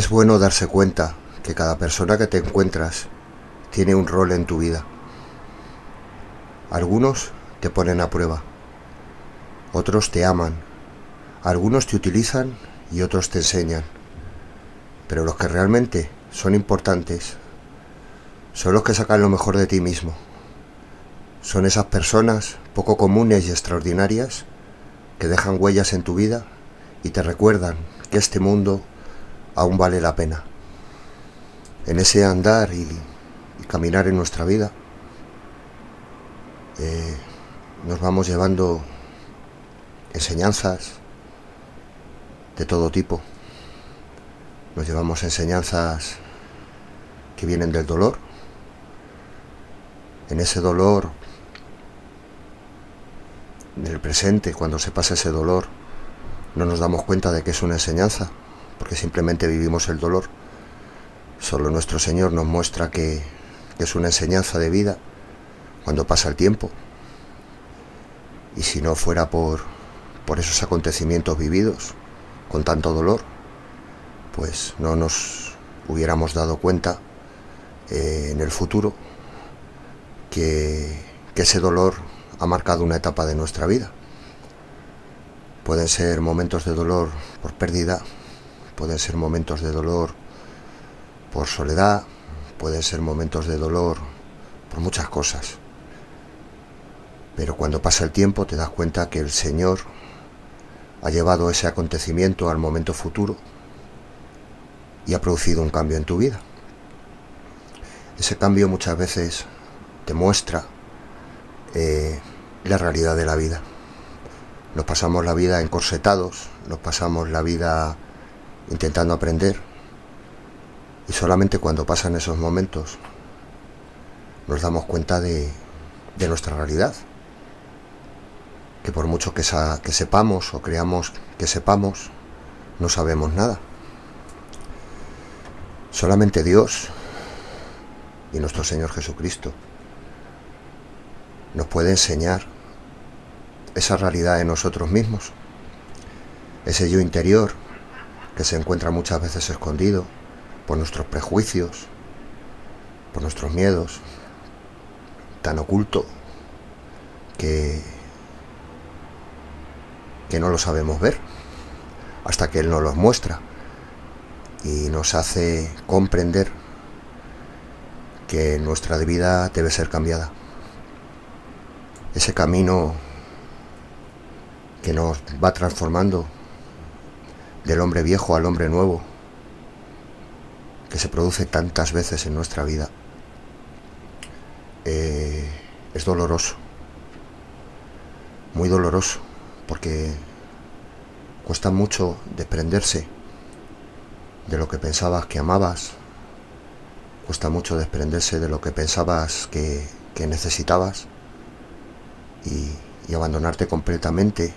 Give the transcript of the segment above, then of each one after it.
Es bueno darse cuenta que cada persona que te encuentras tiene un rol en tu vida. Algunos te ponen a prueba, otros te aman, algunos te utilizan y otros te enseñan. Pero los que realmente son importantes son los que sacan lo mejor de ti mismo. Son esas personas poco comunes y extraordinarias que dejan huellas en tu vida y te recuerdan que este mundo aún vale la pena. En ese andar y caminar en nuestra vida nos vamos llevando enseñanzas de todo tipo. Nos llevamos enseñanzas que vienen del dolor. En ese dolor, en el presente, cuando se pasa ese dolor, no nos damos cuenta de que es una enseñanza, porque simplemente vivimos el dolor. Solo nuestro Señor nos muestra que es una enseñanza de vida cuando pasa el tiempo. Y si no fuera por esos acontecimientos vividos con tanto dolor, pues no nos hubiéramos dado cuenta en el futuro que ese dolor ha marcado una etapa de nuestra vida. Pueden ser momentos de dolor por pérdida, pueden ser momentos de dolor por soledad, pueden ser momentos de dolor por muchas cosas. Pero cuando pasa el tiempo te das cuenta que el Señor ha llevado ese acontecimiento al momento futuro y ha producido un cambio en tu vida. Ese cambio muchas veces te muestra la realidad de la vida. Nos pasamos la vida encorsetados, nos pasamos la vida intentando aprender, y solamente cuando pasan esos momentos nos damos cuenta de nuestra realidad, que por mucho que sepamos o creamos que sepamos, no sabemos nada. Solamente Dios y nuestro Señor Jesucristo nos puede enseñar esa realidad en nosotros mismos, ese yo interior que se encuentra muchas veces escondido por nuestros prejuicios, por nuestros miedos, tan oculto que no lo sabemos ver hasta que Él nos los muestra y nos hace comprender que nuestra vida debe ser cambiada. Ese camino que nos va transformando del hombre viejo al hombre nuevo, que se produce tantas veces en nuestra vida, es doloroso, muy doloroso, porque cuesta mucho desprenderse de lo que pensabas que amabas, cuesta mucho desprenderse de lo que pensabas que necesitabas y abandonarte completamente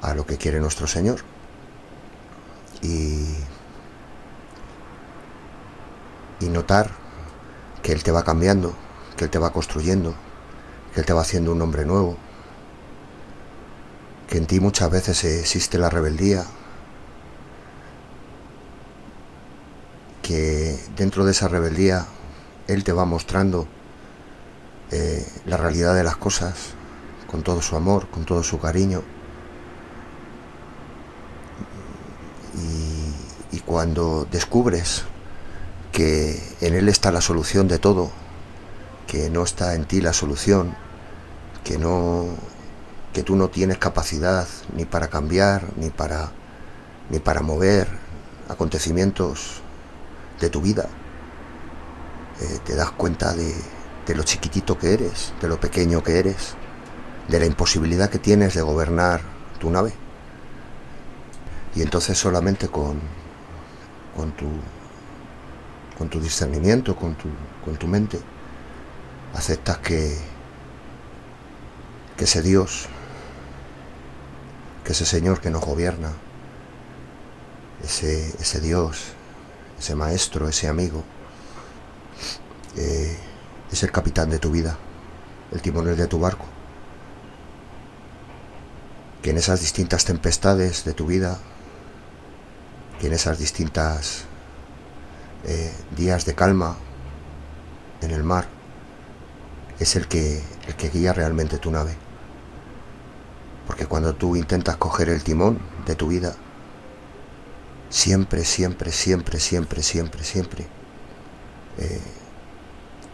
a lo que quiere nuestro Señor. Y notar que Él te va cambiando, que Él te va construyendo, que Él te va haciendo un hombre nuevo, que en ti muchas veces existe la rebeldía, que dentro de esa rebeldía Él te va mostrando la realidad de las cosas con todo su amor, con todo su cariño. Y cuando descubres que en Él está la solución de todo, que no está en ti la solución, que tú no tienes capacidad ni para cambiar, ni para mover acontecimientos de tu vida, te das cuenta de lo chiquitito que eres, de lo pequeño que eres, de la imposibilidad que tienes de gobernar tu nave. Y entonces solamente con tu discernimiento, con tu mente, aceptas que ese Dios, que ese Señor que nos gobierna, ese Dios, ese maestro, ese amigo, es el capitán de tu vida, el timonel de tu barco, que en esas distintas tempestades de tu vida que en esas distintas días de calma en el mar es el que guía realmente tu nave. Porque cuando tú intentas coger el timón de tu vida, siempre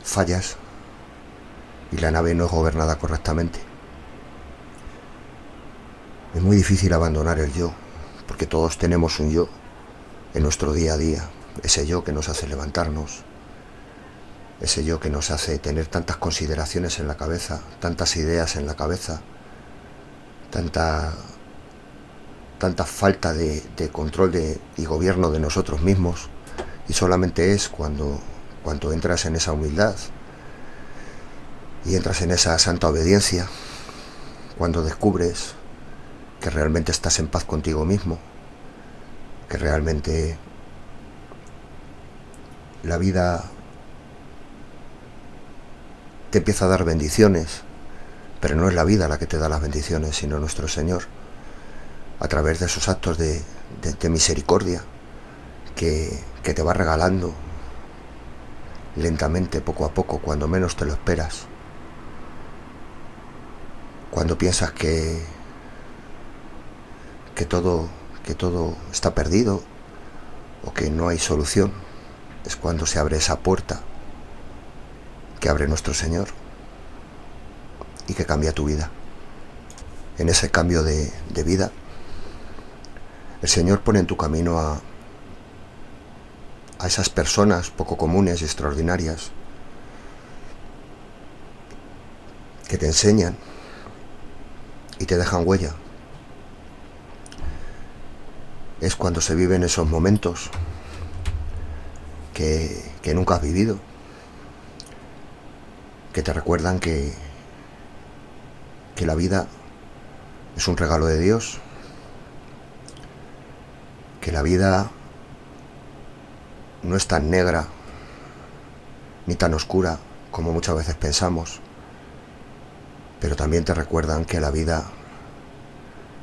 fallas y la nave no es gobernada correctamente. Es muy difícil abandonar el yo, porque todos tenemos un yo en nuestro día a día, ese yo que nos hace levantarnos, ese yo que nos hace tener tantas consideraciones en la cabeza, tantas ideas en la cabeza, tanta falta de control y gobierno de nosotros mismos, y solamente es cuando entras en esa humildad y entras en esa santa obediencia, cuando descubres que realmente estás en paz contigo mismo, que realmente la vida te empieza a dar bendiciones, pero no es la vida la que te da las bendiciones, sino nuestro Señor, a través de esos actos de misericordia que te va regalando lentamente, poco a poco, cuando menos te lo esperas. Cuando piensas que todo está perdido o que no hay solución, es cuando se abre esa puerta que abre nuestro Señor y que cambia tu vida. En ese cambio de vida, el Señor pone en tu camino a esas personas poco comunes y extraordinarias que te enseñan y te dejan huella. Es cuando se viven esos momentos que nunca has vivido, que te recuerdan que la vida es un regalo de Dios, que la vida no es tan negra ni tan oscura como muchas veces pensamos, pero también te recuerdan que la vida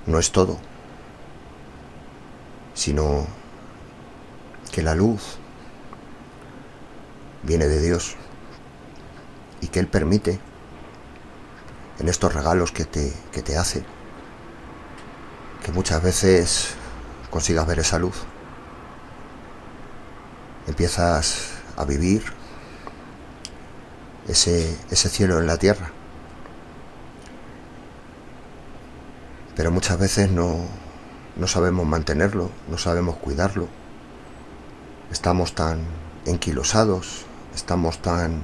no es todo, sino que la luz viene de Dios y que Él permite en estos regalos que te hace que muchas veces consigas ver esa luz. Empiezas a vivir ese cielo en la tierra, pero muchas veces no sabemos mantenerlo, no sabemos cuidarlo. Estamos tan enquilosados, estamos tan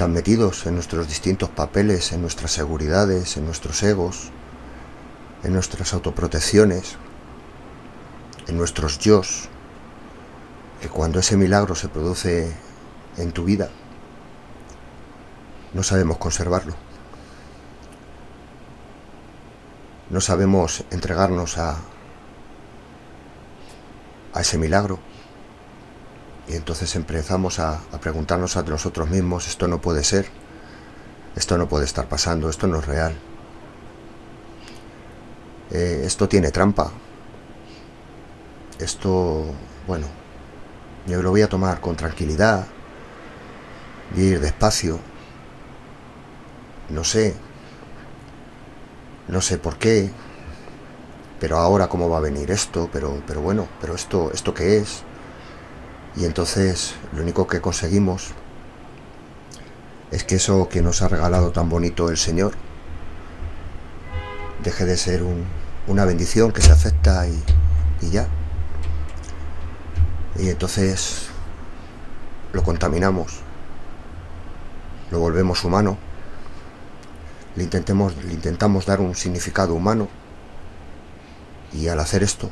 metidos en nuestros distintos papeles, en nuestras seguridades, en nuestros egos, en nuestras autoprotecciones, en nuestros yos, que cuando ese milagro se produce en tu vida, no sabemos conservarlo. No sabemos entregarnos a ese milagro. Y entonces empezamos a preguntarnos a nosotros mismos: esto no puede ser, esto no puede estar pasando, esto no es real, esto tiene trampa, esto, bueno, yo lo voy a tomar con tranquilidad, voy a ir despacio, no sé por qué, pero ahora cómo va a venir esto, pero bueno, pero esto qué es. Y entonces lo único que conseguimos es que eso que nos ha regalado tan bonito el Señor deje de ser una bendición que se acepta y ya. Y entonces lo contaminamos, lo volvemos humano, le intentamos dar un significado humano, y al hacer esto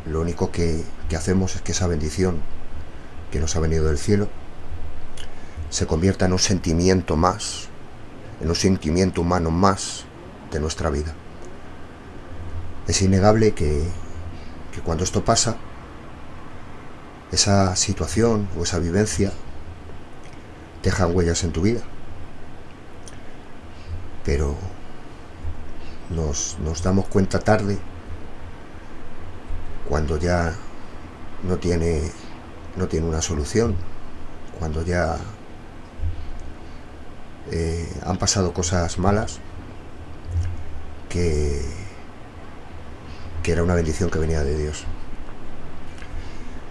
lo único que hacemos es que esa bendición que nos ha venido del cielo se convierta en un sentimiento más, en un sentimiento humano más de nuestra vida. Es innegable que cuando esto pasa, esa situación o esa vivencia dejan huellas en tu vida, pero nos damos cuenta tarde cuando ya no tiene una solución, cuando ya han pasado cosas malas, que era una bendición que venía de Dios.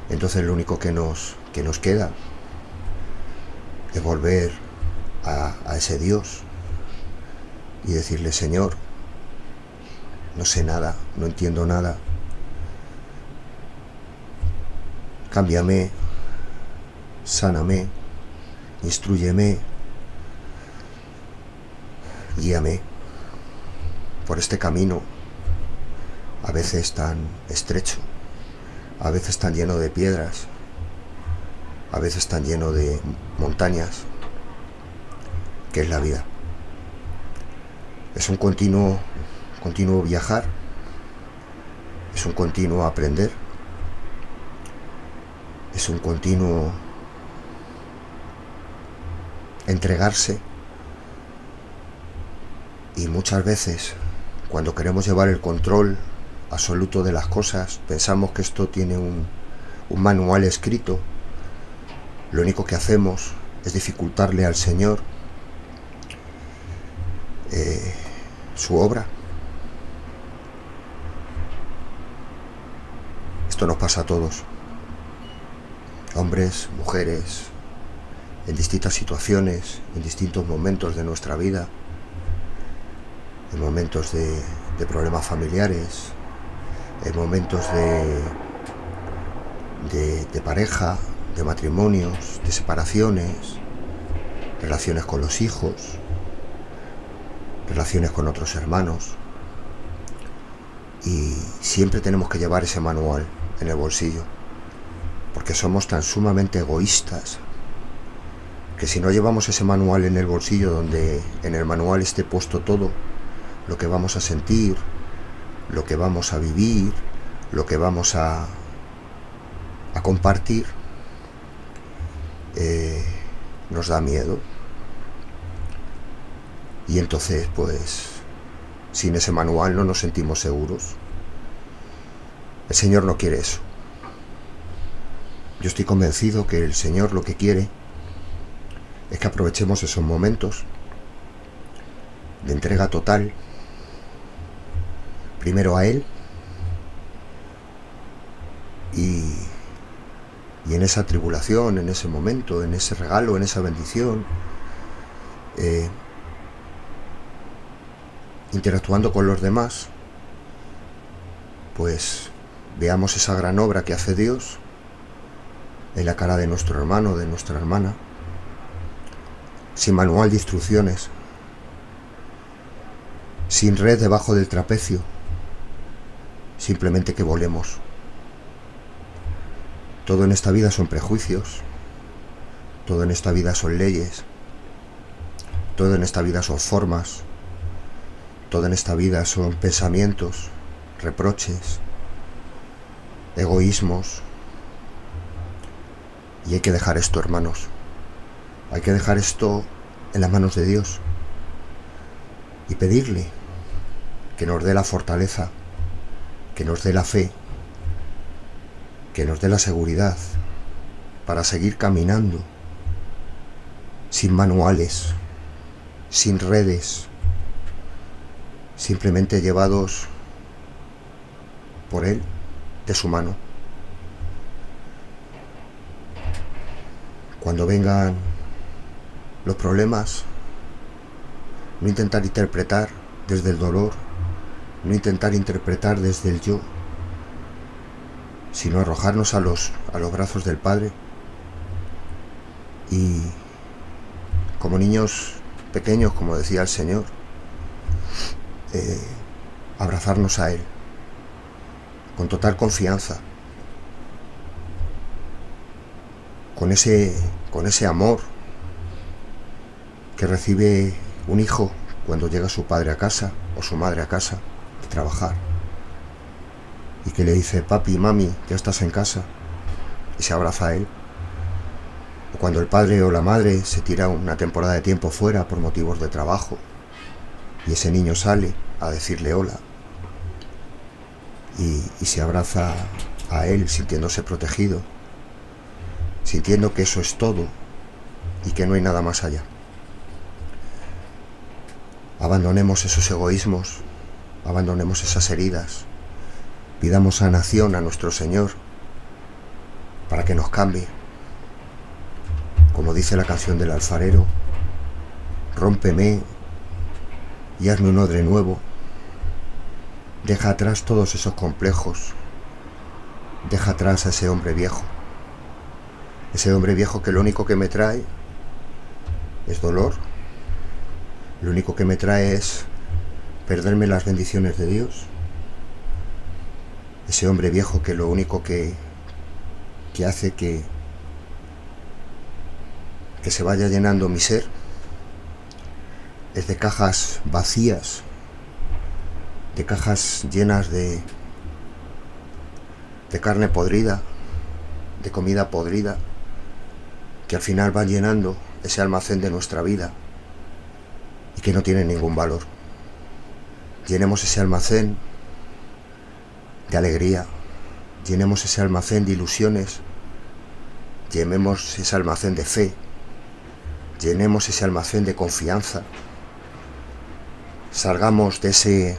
Entonces lo único que nos queda es volver a ese Dios y decirle: Señor, no sé nada, no entiendo nada, cámbiame, sáname, instrúyeme, guíame por este camino, a veces tan estrecho, a veces tan lleno de piedras, a veces tan lleno de montañas, que es la vida. Es un continuo viajar, es un continuo aprender, es un continuo entregarse, y muchas veces, cuando queremos llevar el control absoluto de las cosas, pensamos que esto tiene un manual escrito. Lo único que hacemos es dificultarle al Señor su obra. Esto nos pasa a todos, hombres, mujeres, en distintas situaciones, en distintos momentos de nuestra vida, en momentos de problemas familiares, en momentos de pareja, de matrimonios, de separaciones, relaciones con los hijos, relaciones con otros hermanos. Y siempre tenemos que llevar ese manual en el bolsillo, porque somos tan sumamente egoístas que si no llevamos ese manual en el bolsillo, donde en el manual esté puesto todo lo que vamos a sentir, lo que vamos a vivir, lo que vamos a compartir, nos da miedo. Y entonces, pues, sin ese manual no nos sentimos seguros. El Señor no quiere eso. Yo estoy convencido que el Señor lo que quiere es que aprovechemos esos momentos de entrega total, primero a Él, y en esa tribulación, en ese momento, en ese regalo, en esa bendición, interactuando con los demás, pues veamos esa gran obra que hace Dios en la cara de nuestro hermano, de nuestra hermana, sin manual de instrucciones, sin red debajo del trapecio, simplemente que volemos. Todo en esta vida son prejuicios, todo en esta vida son leyes, todo en esta vida son formas, todo en esta vida son pensamientos, reproches, egoísmos. Y hay que dejar esto, hermanos. Hay que dejar esto en las manos de Dios y pedirle que nos dé la fortaleza, que nos dé la fe, que nos dé la seguridad para seguir caminando sin manuales, sin redes, simplemente llevados por Él, de su mano. Cuando vengan los problemas, no intentar interpretar desde el dolor, no intentar interpretar desde el yo, sino arrojarnos a los brazos del Padre y, como niños pequeños, como decía el Señor, abrazarnos a Él con total confianza, con ese amor que recibe un hijo cuando llega su padre a casa o su madre a casa de trabajar y que le dice: papi, mami, ya estás en casa, y se abraza a él. O cuando el padre o la madre se tira una temporada de tiempo fuera por motivos de trabajo y ese niño sale a decirle hola. y se abraza a Él sintiéndose protegido, sintiendo que eso es todo y que no hay nada más allá. Abandonemos esos egoísmos, abandonemos esas heridas, pidamos sanación a nuestro Señor para que nos cambie. Como dice la canción del alfarero, rómpeme y hazme un odre nuevo. Deja atrás todos esos complejos, deja atrás a ese hombre viejo que lo único que me trae es dolor, lo único que me trae es perderme las bendiciones de Dios. Ese hombre viejo que lo único que hace que se vaya llenando mi ser es de cajas vacías, de cajas llenas de carne podrida, de comida podrida, que al final van llenando ese almacén de nuestra vida y que no tiene ningún valor. Llenemos ese almacén de alegría, llenemos ese almacén de ilusiones, llenemos ese almacén de fe, llenemos ese almacén de confianza. Salgamos de ese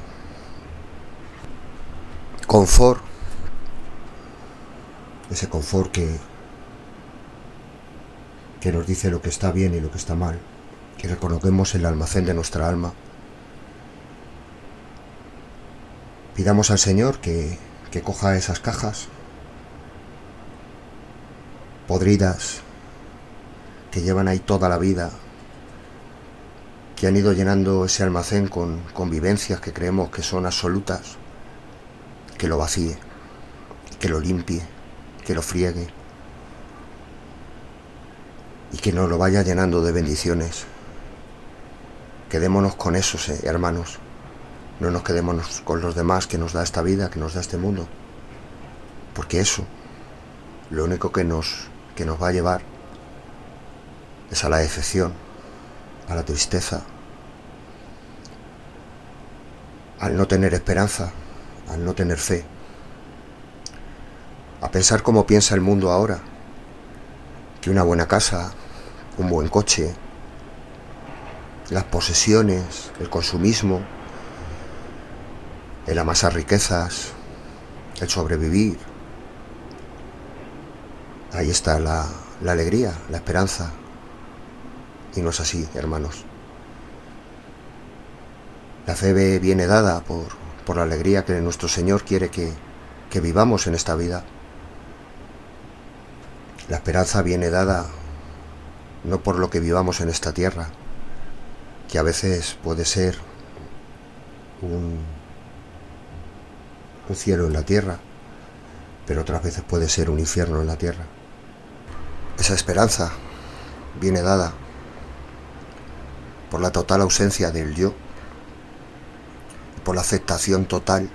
confort que nos dice lo que está bien y lo que está mal, y reconozcamos el almacén de nuestra alma. Pidamos al Señor que coja esas cajas podridas que llevan ahí toda la vida, que han ido llenando ese almacén con vivencias que creemos que son absolutas, que lo vacíe, que lo limpie, que lo friegue y que nos lo vaya llenando de bendiciones. Quedémonos con esos, hermanos. No nos quedémonos con los demás que nos da esta vida, que nos da este mundo. Porque eso, lo único que nos va a llevar es a la decepción, a la tristeza, al no tener esperanza, al no tener fe, a pensar como piensa el mundo ahora, que una buena casa, un buen coche, las posesiones, el consumismo, el amasar riquezas, el sobrevivir, ahí está la alegría, la esperanza. Y no es así, hermanos. La fe viene dada por la alegría que nuestro Señor quiere que vivamos en esta vida. La esperanza viene dada no por lo que vivamos en esta tierra, que a veces puede ser un cielo en la tierra, pero otras veces puede ser un infierno en la tierra. Esa esperanza viene dada por la total ausencia del yo, por la aceptación total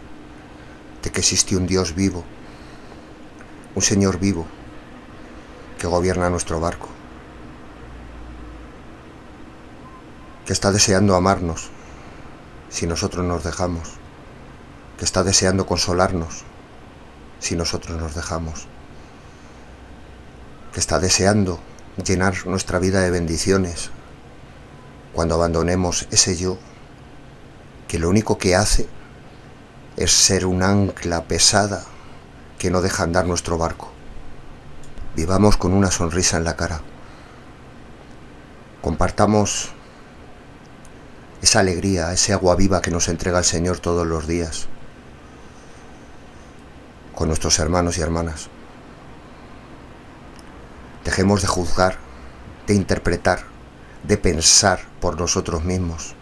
de que existe un Dios vivo, un Señor vivo que gobierna nuestro barco, que está deseando amarnos si nosotros nos dejamos, que está deseando consolarnos si nosotros nos dejamos, que está deseando llenar nuestra vida de bendiciones cuando abandonemos ese yo que lo único que hace es ser un ancla pesada que no deja andar nuestro barco. Vivamos con una sonrisa en la cara. Compartamos esa alegría, ese agua viva que nos entrega el Señor todos los días con nuestros hermanos y hermanas. Dejemos de juzgar, de interpretar, de pensar por nosotros mismos,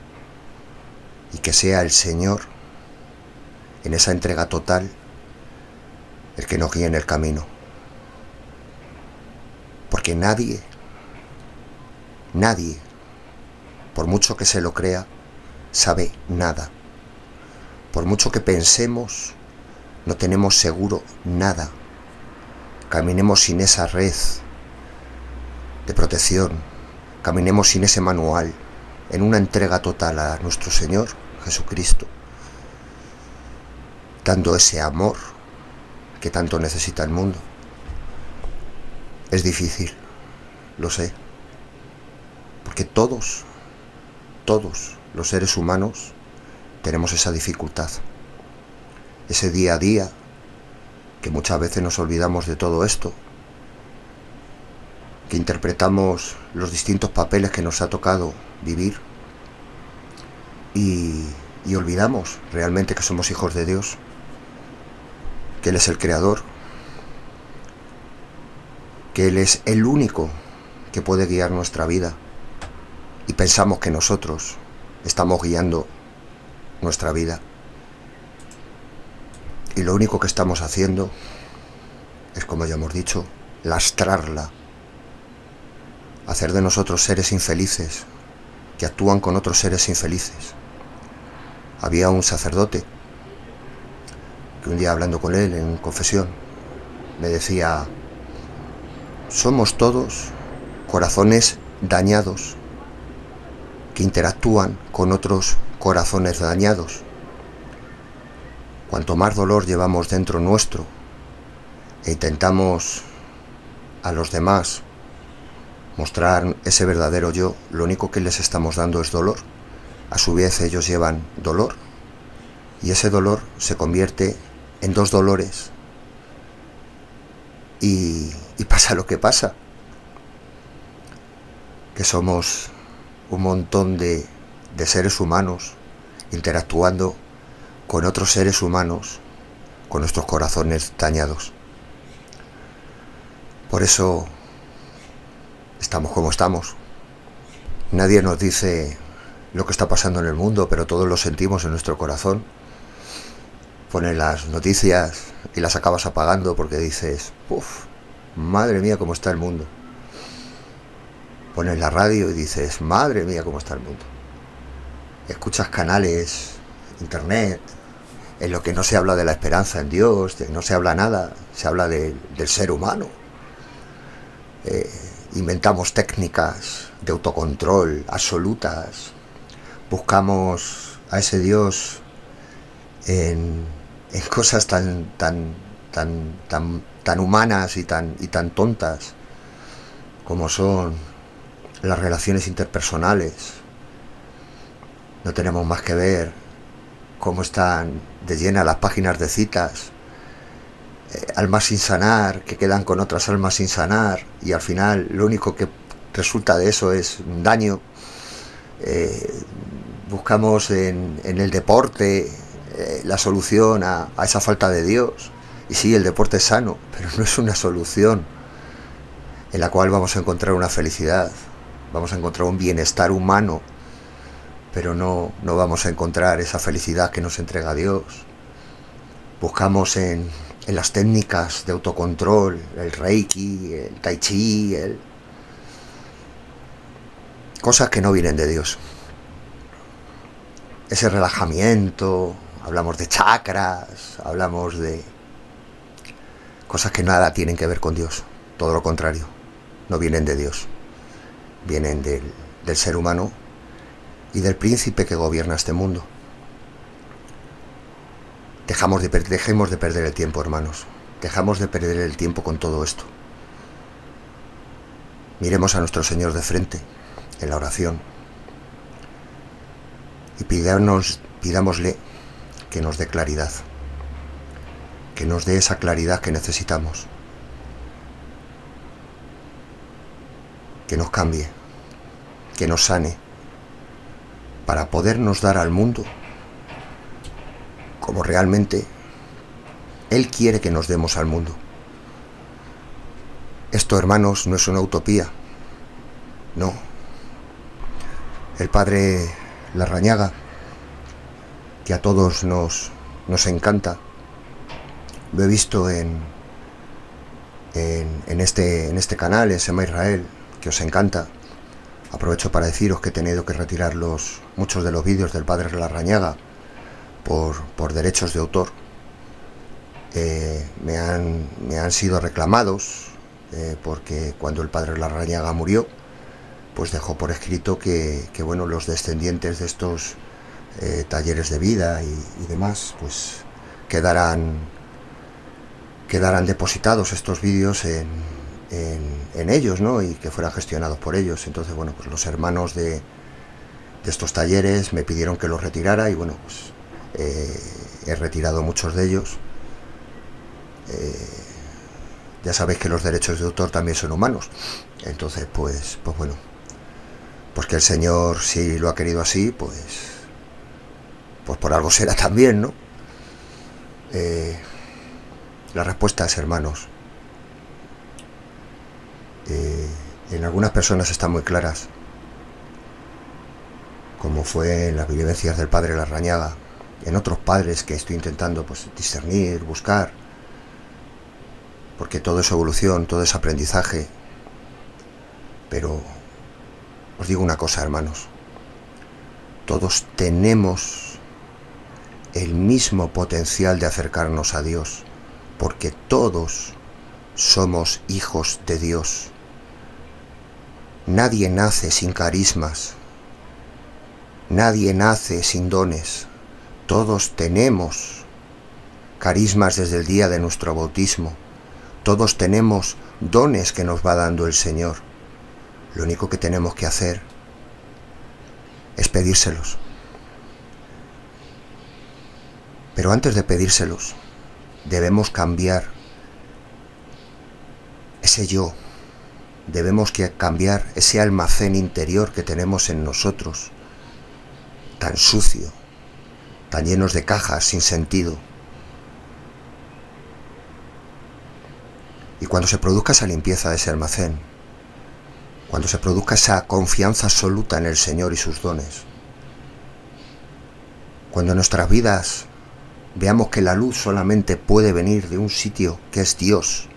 y que sea el Señor, en esa entrega total, el que nos guíe en el camino. Porque nadie, por mucho que se lo crea, sabe nada. Por mucho que pensemos, no tenemos seguro nada. Caminemos sin esa red de protección, caminemos sin ese manual, en una entrega total a nuestro Señor Jesucristo, dando ese amor que tanto necesita el mundo. Es difícil, lo sé, porque todos los seres humanos tenemos esa dificultad, ese día a día, que muchas veces nos olvidamos de todo esto, que interpretamos los distintos papeles que nos ha tocado vivir y olvidamos realmente que somos hijos de Dios, que Él es el Creador, que Él es el único que puede guiar nuestra vida, y pensamos que nosotros estamos guiando nuestra vida, y lo único que estamos haciendo es, como ya hemos dicho, lastrarla, hacer de nosotros seres infelices que actúan con otros seres infelices. Había un sacerdote que un día, hablando con él en confesión, me decía: somos todos corazones dañados que interactúan con otros corazones dañados. Cuanto más dolor llevamos dentro nuestro e intentamos a los demás mostrar ese verdadero yo, lo único que les estamos dando es dolor. A su vez ellos llevan dolor, y ese dolor se convierte en dos dolores, y pasa lo que pasa, que somos un montón de seres humanos interactuando con otros seres humanos con nuestros corazones dañados. Por eso estamos como estamos. Nadie nos dice lo que está pasando en el mundo, pero todos lo sentimos en nuestro corazón. Ponen las noticias y las acabas apagando porque dices: uff, madre mía cómo está el mundo. Pones la radio y dices: madre mía cómo está el mundo. Escuchas canales, internet, en lo que no se habla de la esperanza en Dios, no se habla nada, se habla del ser humano. Inventamos técnicas de autocontrol absolutas, buscamos a ese Dios en cosas tan humanas y tan tontas como son las relaciones interpersonales. No tenemos más que ver cómo están de llenas las páginas de citas, almas sin sanar, que quedan con otras almas sin sanar, y al final lo único que resulta de eso es un daño. Buscamos en el deporte la solución a esa falta de Dios, y sí, el deporte es sano, pero no es una solución en la cual vamos a encontrar una felicidad, vamos a encontrar un bienestar humano, pero no vamos a encontrar esa felicidad que nos entrega Dios. Buscamos en las técnicas de autocontrol, el Reiki, el Tai Chi, cosas que no vienen de Dios. Ese relajamiento, hablamos de chakras, hablamos de cosas que nada tienen que ver con Dios, todo lo contrario, no vienen de Dios, vienen del ser humano y del príncipe que gobierna este mundo. Dejemos de perder el tiempo, hermanos. Dejamos de perder el tiempo con todo esto. Miremos a nuestro Señor de frente en la oración y pidámosle que nos dé claridad, que nos dé esa claridad que necesitamos, que nos cambie, que nos sane, para podernos dar al mundo como realmente Él quiere que nos demos al mundo. Esto, hermanos, no es una utopía, no. El Padre Larrañaga, que a todos nos encanta, lo he visto en este canal, en Sema Israel, que os encanta. Aprovecho para deciros que he tenido que retirar muchos de los vídeos del Padre Larrañaga por derechos de autor. Me han sido reclamados porque cuando el Padre Larrañaga murió, pues dejó por escrito que bueno, los descendientes de estos talleres de vida y demás, pues quedaran depositados estos vídeos en ellos, ¿no? Y que fueran gestionados por ellos. Entonces, bueno, pues los hermanos de estos talleres me pidieron que los retirara y bueno, pues he retirado muchos de ellos. Ya sabéis que los derechos de autor también son humanos. Entonces, pues bueno, pues que el Señor, si lo ha querido así, pues por algo será también, ¿no? La respuesta es, hermanos, en algunas personas están muy claras, como fue en las vivencias del padre Larrañaga, en otros padres que estoy intentando pues discernir, buscar, porque todo es evolución, todo es aprendizaje. Pero os digo una cosa, hermanos, todos tenemos el mismo potencial de acercarnos a Dios, porque todos somos hijos de Dios. Nadie nace sin carismas, nadie nace sin dones. Todos tenemos carismas desde el día de nuestro bautismo. Todos tenemos dones que nos va dando el Señor. Lo único que tenemos que hacer es pedírselos. Pero antes de pedírselos, debemos cambiar ese yo. Debemos cambiar ese almacén interior que tenemos en nosotros, tan sucio, tan llenos de cajas sin sentido. Y cuando se produzca esa limpieza de ese almacén, cuando se produzca esa confianza absoluta en el Señor y sus dones, cuando en nuestras vidas veamos que la luz solamente puede venir de un sitio que es Dios,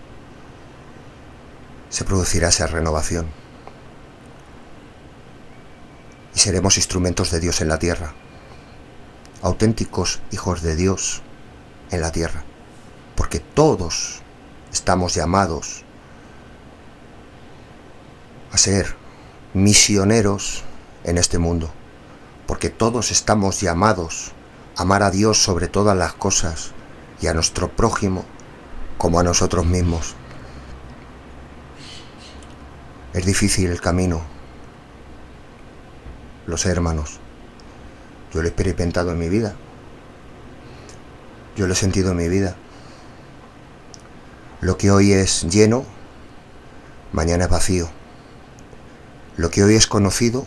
se producirá esa renovación. Y seremos instrumentos de Dios en la tierra, auténticos hijos de Dios en la tierra, porque todos estamos llamados a ser misioneros en este mundo, porque todos estamos llamados a amar a Dios sobre todas las cosas y a nuestro prójimo como a nosotros mismos. Es difícil el camino, lo sé, hermanos. Yo lo he experimentado en mi vida, yo lo he sentido en mi vida. Lo que hoy es lleno, mañana es vacío. Lo que hoy es conocido,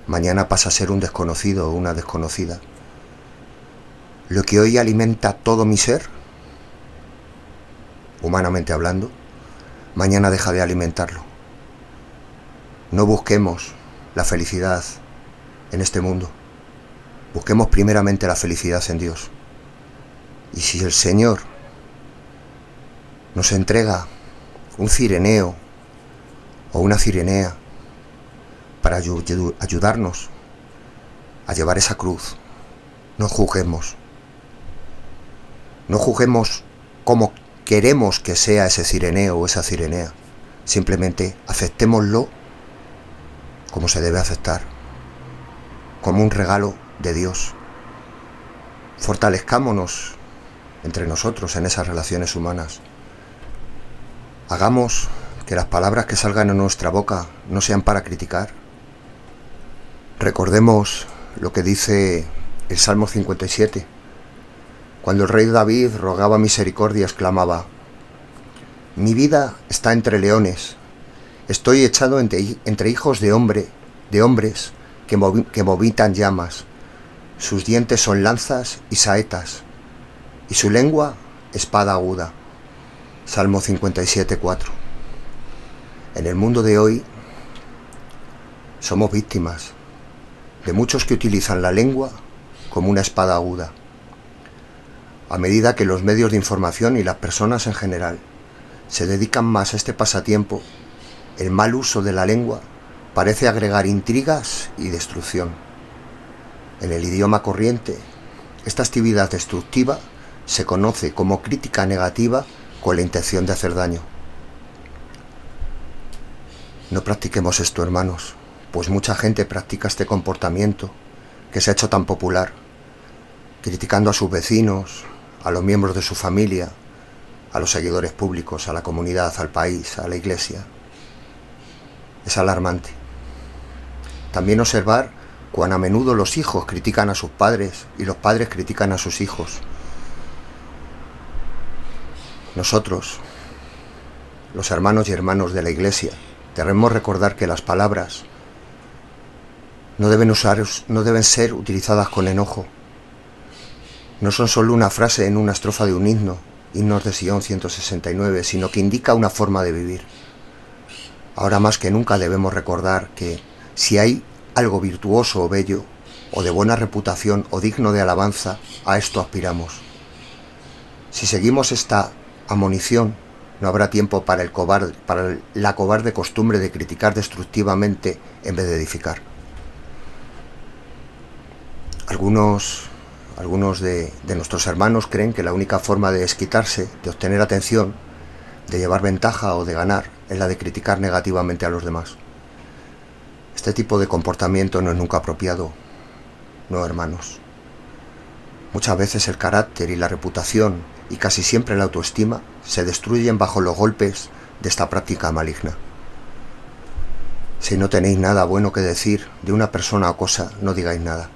mañana pasa a ser un desconocido o una desconocida. Lo que hoy alimenta todo mi ser, humanamente hablando, mañana deja de alimentarlo. No busquemos la felicidad en este mundo. Busquemos primeramente la felicidad en Dios. Y si el Señor nos entrega un cireneo o una cirenea para ayudarnos a llevar esa cruz, no juzguemos. No juzguemos cómo queremos que sea ese cireneo o esa cirenea. Simplemente aceptémoslo como se debe aceptar, como un regalo de Dios. Fortalezcámonos entre nosotros en esas relaciones humanas. Hagamos que las palabras que salgan de nuestra boca no sean para criticar. Recordemos lo que dice el Salmo 57. Cuando el rey David rogaba misericordia, exclamaba: mi vida está entre leones, estoy echado entre hijos de hombres que vomitan llamas. Sus dientes son lanzas y saetas, y su lengua espada aguda. Salmo 57:4. En el mundo de hoy somos víctimas de muchos que utilizan la lengua como una espada aguda. A medida que los medios de información y las personas en general se dedican más a este pasatiempo, el mal uso de la lengua parece agregar intrigas y destrucción. En el idioma corriente, esta actividad destructiva se conoce como crítica negativa con la intención de hacer daño. No practiquemos esto, hermanos, pues mucha gente practica este comportamiento que se ha hecho tan popular, criticando a sus vecinos, a los miembros de su familia, a los seguidores públicos, a la comunidad, al país, a la Iglesia. Es alarmante. También observar cuán a menudo los hijos critican a sus padres y los padres critican a sus hijos. Nosotros, los hermanos y hermanas de la Iglesia, debemos recordar que las palabras no deben ser utilizadas con enojo. No son solo una frase en una estrofa de un himno, Himnos de Sion 169, sino que indica una forma de vivir. Ahora más que nunca debemos recordar que si hay algo virtuoso o bello, o de buena reputación o digno de alabanza, a esto aspiramos. Si seguimos esta admonición, no habrá tiempo para la cobarde costumbre de criticar destructivamente en vez de edificar. Algunos de nuestros hermanos creen que la única forma de desquitarse, de obtener atención, de llevar ventaja o de ganar, es la de criticar negativamente a los demás. Este tipo de comportamiento no es nunca apropiado, no, hermanos. Muchas veces el carácter y la reputación, y casi siempre la autoestima, se destruyen bajo los golpes de esta práctica maligna. Si no tenéis nada bueno que decir de una persona o cosa, no digáis nada.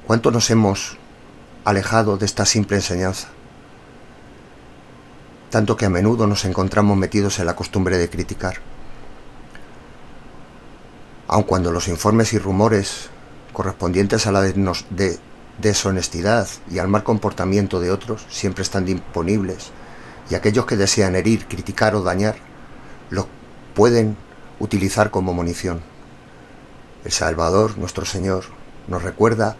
¿Cuánto nos hemos alejado de esta simple enseñanza? Tanto que a menudo nos encontramos metidos en la costumbre de criticar. Aun cuando los informes y rumores correspondientes a la deshonestidad y al mal comportamiento de otros siempre están disponibles, y aquellos que desean herir, criticar o dañar, los pueden utilizar como munición. El Salvador, nuestro Señor, nos recuerda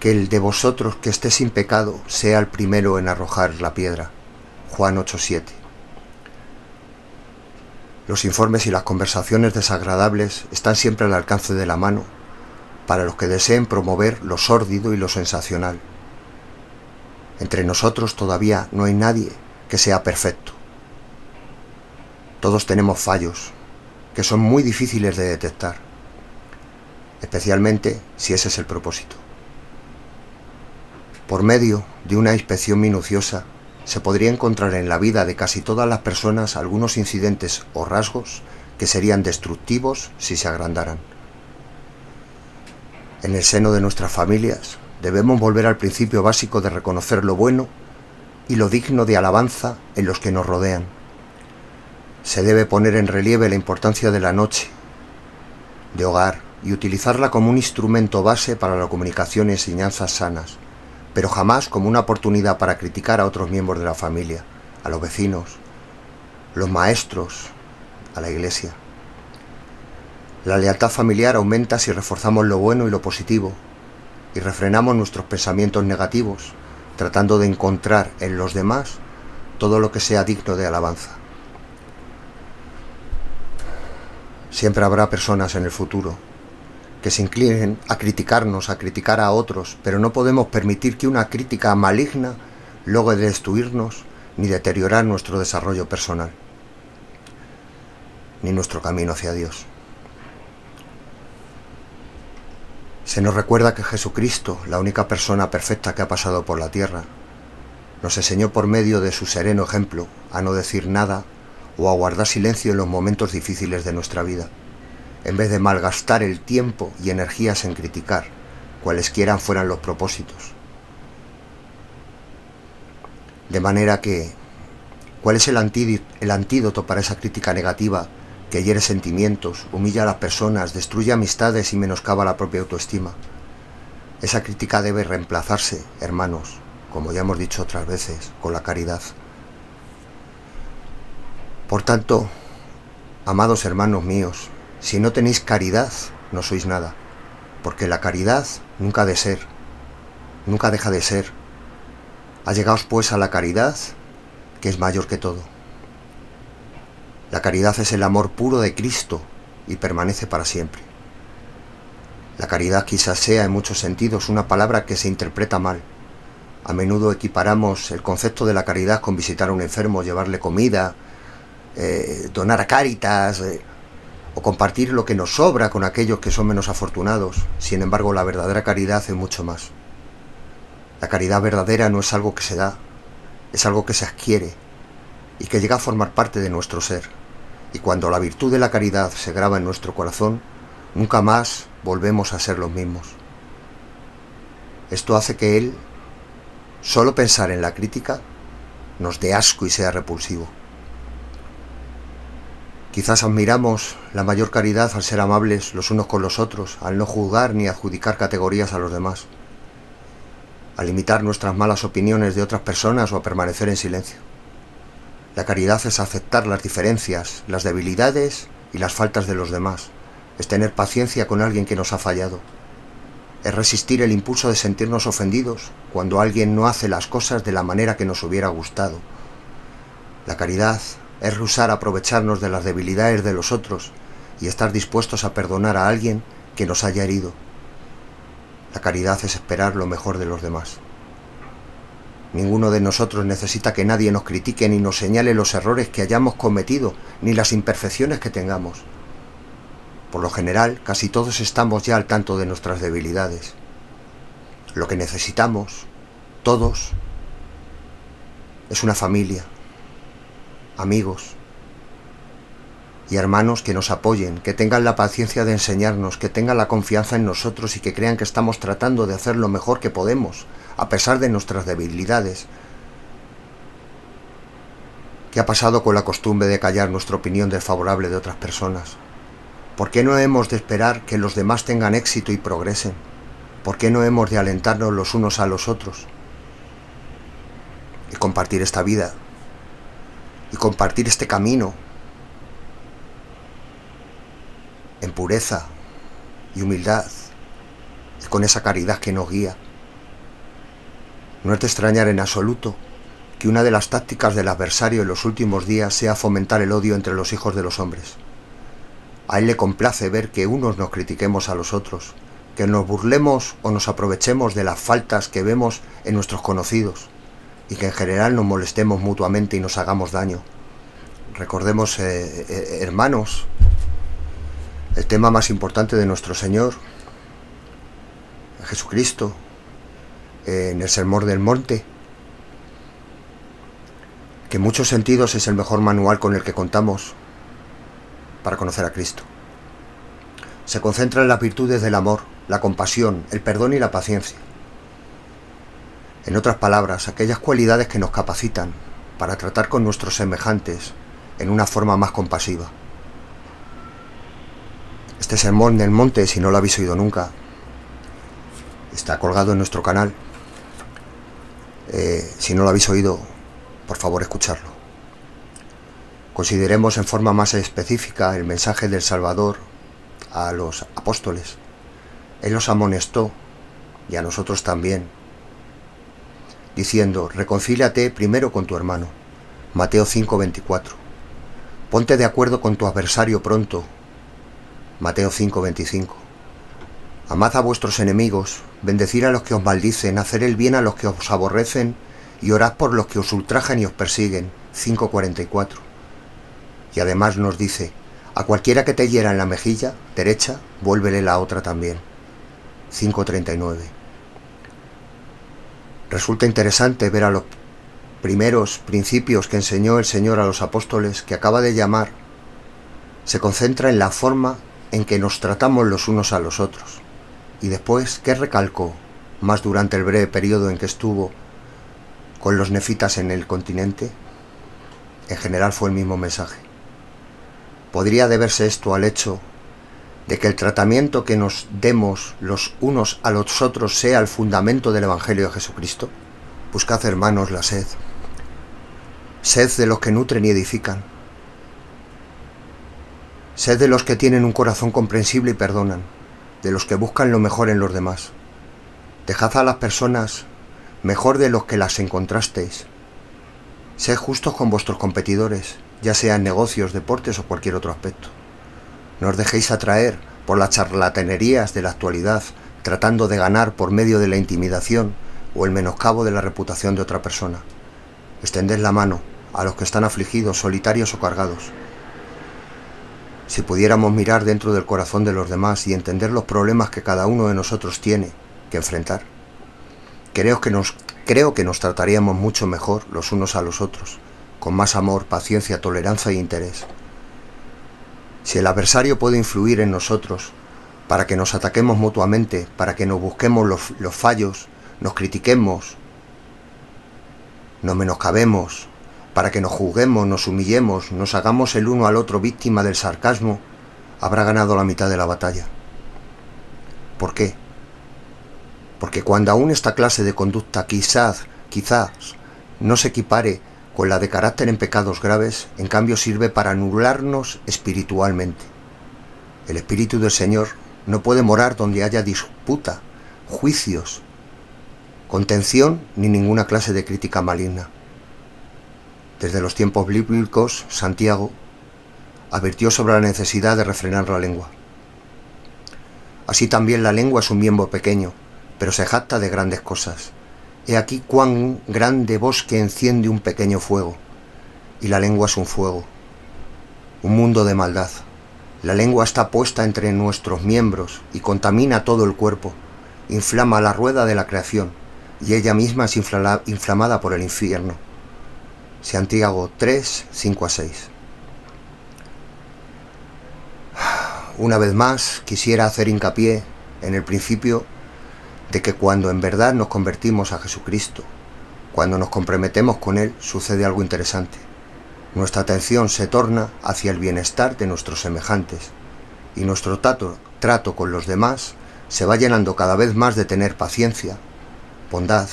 que el de vosotros que esté sin pecado sea el primero en arrojar la piedra. Juan 8:7. Los informes y las conversaciones desagradables están siempre al alcance de la mano para los que deseen promover lo sórdido y lo sensacional. Entre nosotros todavía no hay nadie que sea perfecto. Todos tenemos fallos que son muy difíciles de detectar, especialmente si ese es el propósito. Por medio de una inspección minuciosa, se podría encontrar en la vida de casi todas las personas algunos incidentes o rasgos que serían destructivos si se agrandaran. En el seno de nuestras familias, debemos volver al principio básico de reconocer lo bueno y lo digno de alabanza en los que nos rodean. Se debe poner en relieve la importancia de la noche, de hogar, y utilizarla como un instrumento base para la comunicación y enseñanzas sanas, pero jamás como una oportunidad para criticar a otros miembros de la familia, a los vecinos, los maestros, a la Iglesia. La lealtad familiar aumenta si reforzamos lo bueno y lo positivo, y refrenamos nuestros pensamientos negativos, tratando de encontrar en los demás todo lo que sea digno de alabanza. Siempre habrá personas en el futuro que se inclinen a criticarnos, a criticar a otros, pero no podemos permitir que una crítica maligna logre destruirnos ni deteriorar nuestro desarrollo personal, ni nuestro camino hacia Dios. Se nos recuerda que Jesucristo, la única persona perfecta que ha pasado por la tierra, nos enseñó por medio de su sereno ejemplo a no decir nada o a guardar silencio en los momentos difíciles de nuestra vida, en vez de malgastar el tiempo y energías en criticar, cualesquiera fueran los propósitos. De manera que, ¿cuál es el antídoto para esa crítica negativa que hiere sentimientos, humilla a las personas, destruye amistades y menoscaba la propia autoestima? Esa crítica debe reemplazarse, hermanos, como ya hemos dicho otras veces, con la caridad. Por tanto, amados hermanos míos, si no tenéis caridad, no sois nada, porque la caridad nunca deja de ser. Allegaos pues a la caridad, que es mayor que todo. La caridad es el amor puro de Cristo y permanece para siempre. La caridad quizás sea en muchos sentidos una palabra que se interpreta mal. A menudo equiparamos el concepto de la caridad con visitar a un enfermo, llevarle comida, donar a Cáritas, o compartir lo que nos sobra con aquellos que son menos afortunados. Sin embargo, la verdadera caridad es mucho más. La caridad verdadera no es algo que se da, es algo que se adquiere y que llega a formar parte de nuestro ser. Y cuando la virtud de la caridad se graba en nuestro corazón, nunca más volvemos a ser los mismos. Esto hace que Él, solo pensar en la crítica, nos dé asco y sea repulsivo. Quizás admiramos la mayor caridad al ser amables los unos con los otros, al no juzgar ni adjudicar categorías a los demás, a limitar nuestras malas opiniones de otras personas o a permanecer en silencio. La caridad es aceptar las diferencias, las debilidades y las faltas de los demás. Es tener paciencia con alguien que nos ha fallado. Es resistir el impulso de sentirnos ofendidos cuando alguien no hace las cosas de la manera que nos hubiera gustado. La caridad es rehusar aprovecharnos de las debilidades de los otros y estar dispuestos a perdonar a alguien que nos haya herido. La caridad es esperar lo mejor de los demás. Ninguno de nosotros necesita que nadie nos critique ni nos señale los errores que hayamos cometido, ni las imperfecciones que tengamos. Por lo general, casi todos estamos ya al tanto de nuestras debilidades. Lo que necesitamos, todos, es una familia, amigos y hermanos que nos apoyen, que tengan la paciencia de enseñarnos, que tengan la confianza en nosotros y que crean que estamos tratando de hacer lo mejor que podemos, a pesar de nuestras debilidades. ¿Qué ha pasado con la costumbre de callar nuestra opinión desfavorable de otras personas? ¿Por qué no hemos de esperar que los demás tengan éxito y progresen? ¿Por qué no hemos de alentarnos los unos a los otros? Y compartir esta vida, y compartir este camino, en pureza y humildad, y con esa caridad que nos guía. No es de extrañar en absoluto que una de las tácticas del adversario en los últimos días sea fomentar el odio entre los hijos de los hombres. A él le complace ver que unos nos critiquemos a los otros, que nos burlemos o nos aprovechemos de las faltas que vemos en nuestros conocidos y que en general nos molestemos mutuamente y nos hagamos daño. Recordemos, hermanos, el tema más importante de nuestro Señor, Jesucristo, en el Sermón del Monte, que en muchos sentidos es el mejor manual con el que contamos para conocer a Cristo. Se concentra en las virtudes del amor, la compasión, el perdón y la paciencia. En otras palabras, aquellas cualidades que nos capacitan para tratar con nuestros semejantes en una forma más compasiva. Este Sermón del Monte, si no lo habéis oído nunca, está colgado en nuestro canal. Si no lo habéis oído, por favor, escucharlo. Consideremos en forma más específica el mensaje del Salvador a los apóstoles. Él los amonestó, y a nosotros también, diciendo: reconcíliate primero con tu hermano. Mateo 5:24. Ponte de acuerdo con tu adversario pronto. Mateo 5:25. Amad a vuestros enemigos, bendecid a los que os maldicen, hacer el bien a los que os aborrecen y orad por los que os ultrajan y os persiguen. 5:44. Y además nos dice: a cualquiera que te hiera en la mejilla derecha, vuélvele la otra también. 5:39. Resulta interesante ver a los primeros principios que enseñó el Señor a los apóstoles, que acaba de llamar. Se concentra en la forma en que nos tratamos los unos a los otros. Y después, ¿qué recalcó más durante el breve periodo en que estuvo con los nefitas en el continente? En general fue el mismo mensaje. ¿Podría deberse esto al hecho de que el tratamiento que nos demos los unos a los otros sea el fundamento del Evangelio de Jesucristo? Buscad, hermanos, la sed. Sed de los que nutren y edifican. Sed de los que tienen un corazón comprensible y perdonan, de los que buscan lo mejor en los demás. Dejad a las personas mejor de los que las encontrasteis. Sed justos con vuestros competidores, ya sea en negocios, deportes o cualquier otro aspecto. No os dejéis atraer por las charlatanerías de la actualidad, tratando de ganar por medio de la intimidación o el menoscabo de la reputación de otra persona. Extended la mano a los que están afligidos, solitarios o cargados. Si pudiéramos mirar dentro del corazón de los demás y entender los problemas que cada uno de nosotros tiene que enfrentar, creo que nos trataríamos mucho mejor los unos a los otros, con más amor, paciencia, tolerancia e interés. Si el adversario puede influir en nosotros para que nos ataquemos mutuamente, para que nos busquemos los fallos, nos critiquemos, nos menoscabemos, para que nos juzguemos, nos humillemos, nos hagamos el uno al otro víctima del sarcasmo, habrá ganado la mitad de la batalla. ¿Por qué? Porque cuando aún esta clase de conducta quizás no se equipare con la de carácter en pecados graves, en cambio sirve para anularnos espiritualmente. El Espíritu del Señor no puede morar donde haya disputa, juicios, contención ni ninguna clase de crítica maligna. Desde los tiempos bíblicos, Santiago advirtió sobre la necesidad de refrenar la lengua. Así también la lengua es un miembro pequeño, pero se jacta de grandes cosas. He aquí cuán grande bosque enciende un pequeño fuego, y la lengua es un fuego, un mundo de maldad. La lengua está puesta entre nuestros miembros y contamina todo el cuerpo, inflama la rueda de la creación, y ella misma es inflamada por el infierno. Santiago 3, 5 a 6. Una vez más, quisiera hacer hincapié en el principio de que cuando en verdad nos convertimos a Jesucristo, cuando nos comprometemos con Él, sucede algo interesante. Nuestra atención se torna hacia el bienestar de nuestros semejantes y nuestro trato con los demás se va llenando cada vez más de tener paciencia, bondad,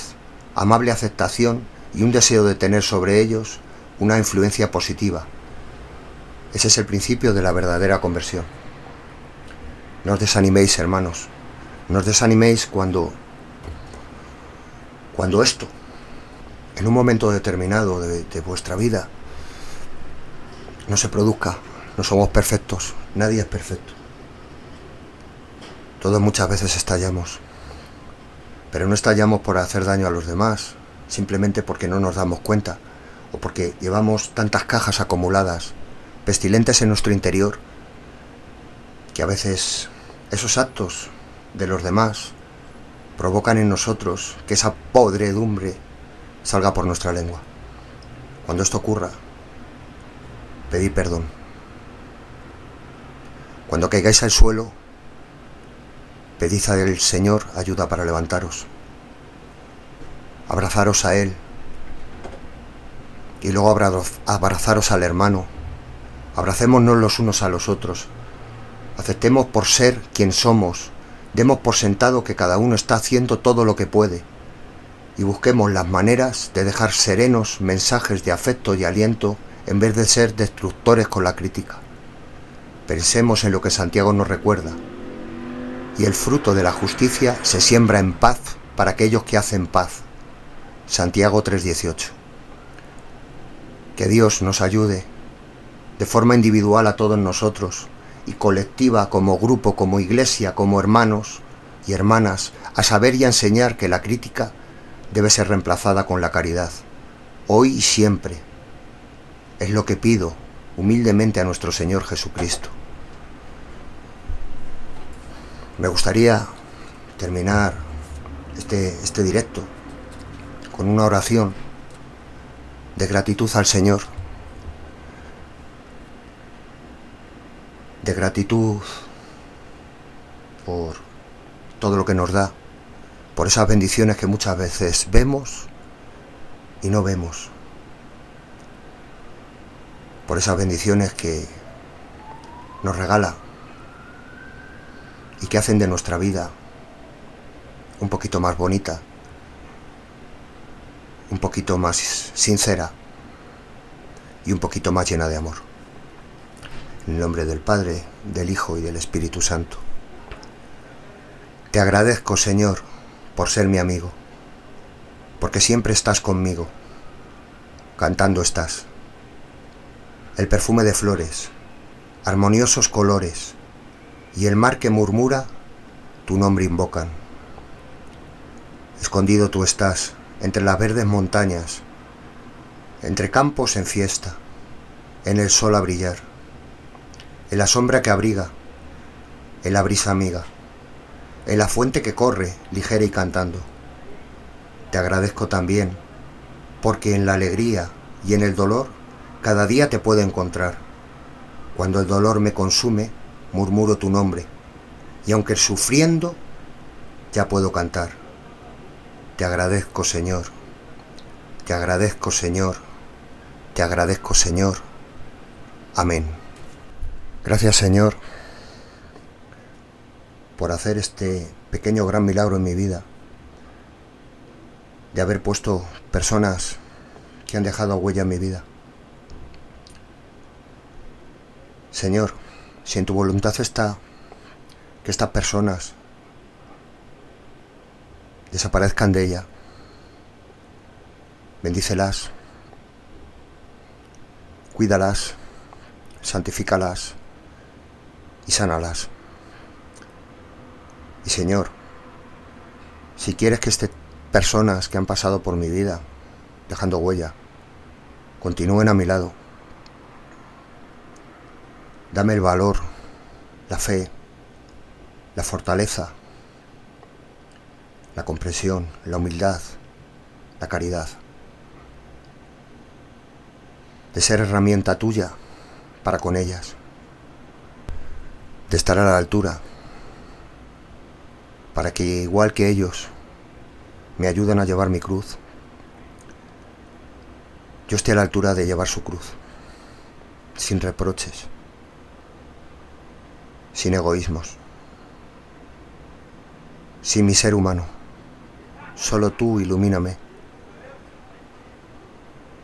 amable aceptación y un deseo de tener sobre ellos una influencia positiva. Ese es el principio de la verdadera conversión. No os desaniméis, hermanos. No os desaniméis cuando esto, en un momento determinado de vuestra vida, no se produzca. No somos perfectos. Nadie es perfecto. Todos muchas veces estallamos. Pero no estallamos por hacer daño a los demás, simplemente porque no nos damos cuenta, o porque llevamos tantas cajas acumuladas, pestilentes en nuestro interior, que a veces esos actos de los demás provocan en nosotros que esa podredumbre salga por nuestra lengua. Cuando esto ocurra, pedid perdón. Cuando caigáis al suelo, pedid al Señor ayuda para levantaros. Abrazaros a Él y luego abrazaros al hermano. Abracémonos los unos a los otros. Aceptemos por ser quien somos. Demos por sentado que cada uno está haciendo todo lo que puede. Y busquemos las maneras de dejar serenos mensajes de afecto y aliento en vez de ser destructores con la crítica. Pensemos en lo que Santiago nos recuerda. Y el fruto de la justicia se siembra en paz para aquellos que hacen paz. Santiago 3:18. Que Dios nos ayude de forma individual a todos nosotros y colectiva como grupo, como iglesia, como hermanos y hermanas, a saber y a enseñar que la crítica debe ser reemplazada con la caridad, hoy y siempre. Es lo que pido humildemente a nuestro Señor Jesucristo. Me gustaría terminar este directo con una oración de gratitud al Señor, de gratitud por todo lo que nos da, por esas bendiciones que muchas veces vemos y no vemos, por esas bendiciones que nos regala y que hacen de nuestra vida un poquito más bonita, un poquito más sincera y un poquito más llena de amor. En el nombre del Padre, del Hijo y del Espíritu Santo. Te agradezco, Señor, por ser mi amigo, porque siempre estás conmigo, cantando estás. El perfume de flores, armoniosos colores, y el mar que murmura, tu nombre invocan. Escondido tú estás, entre las verdes montañas, entre campos en fiesta, en el sol a brillar, en la sombra que abriga, en la brisa amiga, en la fuente que corre, ligera y cantando. Te agradezco también porque en la alegría y en el dolor cada día te puedo encontrar. Cuando el dolor me consume, murmuro tu nombre, y aunque sufriendo, ya puedo cantar. Te agradezco, Señor. Te agradezco, Señor. Te agradezco, Señor. Amén. Gracias, Señor, por hacer este pequeño gran milagro en mi vida, de haber puesto personas que han dejado huella en mi vida. Señor, si en tu voluntad está que estas personas desaparezcan de ella, bendícelas, cuídalas, santifícalas y sánalas. Y Señor, si quieres que estas personas que han pasado por mi vida, dejando huella, continúen a mi lado, dame el valor, la fe, la fortaleza, la comprensión, la humildad, la caridad, de ser herramienta tuya para con ellas, de estar a la altura, para que igual que ellos me ayuden a llevar mi cruz, yo esté a la altura de llevar su cruz, sin reproches, sin egoísmos, sin mi ser humano. Solo tú ilumíname.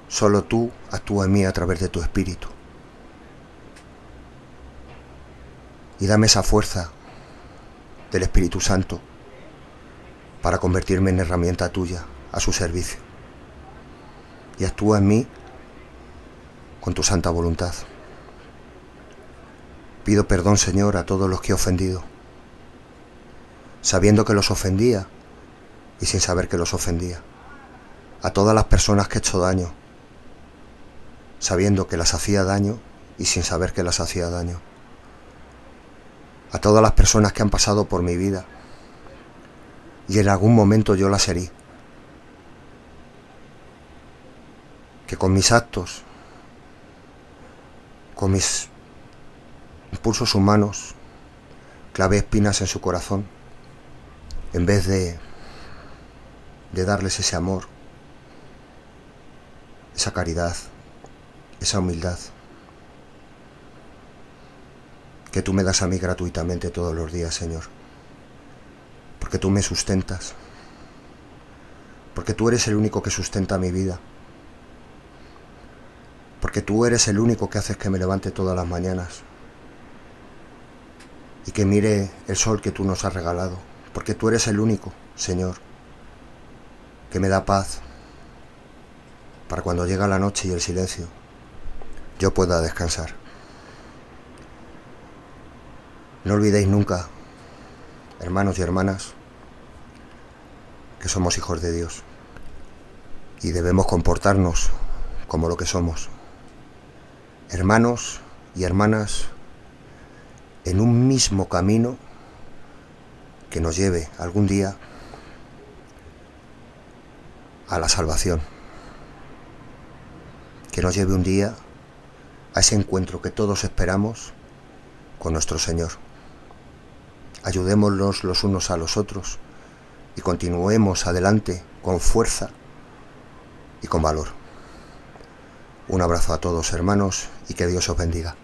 Solo tú actúa en mí a través de tu Espíritu. Y dame esa fuerza del Espíritu Santo para convertirme en herramienta tuya a su servicio. Y actúa en mí con tu santa voluntad. Pido perdón, Señor, a todos los que he ofendido, sabiendo que los ofendía y sin saber que los ofendía. A todas las personas que he hecho daño, sabiendo que las hacía daño y sin saber que las hacía daño. A todas las personas que han pasado por mi vida y en algún momento yo las herí. Que con mis actos, con mis impulsos humanos, clavé espinas en su corazón, en vez de darles ese amor, esa caridad, esa humildad que tú me das a mí gratuitamente todos los días, Señor, porque tú me sustentas, porque tú eres el único que sustenta mi vida, porque tú eres el único que haces que me levante todas las mañanas y que mire el sol que tú nos has regalado, porque tú eres el único, Señor, que me da paz para cuando llega la noche y el silencio yo pueda descansar. No olvidéis nunca, hermanos y hermanas, que somos hijos de Dios y debemos comportarnos como lo que somos, hermanos y hermanas en un mismo camino que nos lleve algún día a la salvación, que nos lleve un día a ese encuentro que todos esperamos con nuestro Señor. Ayudémonos los unos a los otros y continuemos adelante con fuerza y con valor. Un abrazo a todos, hermanos, y que Dios os bendiga.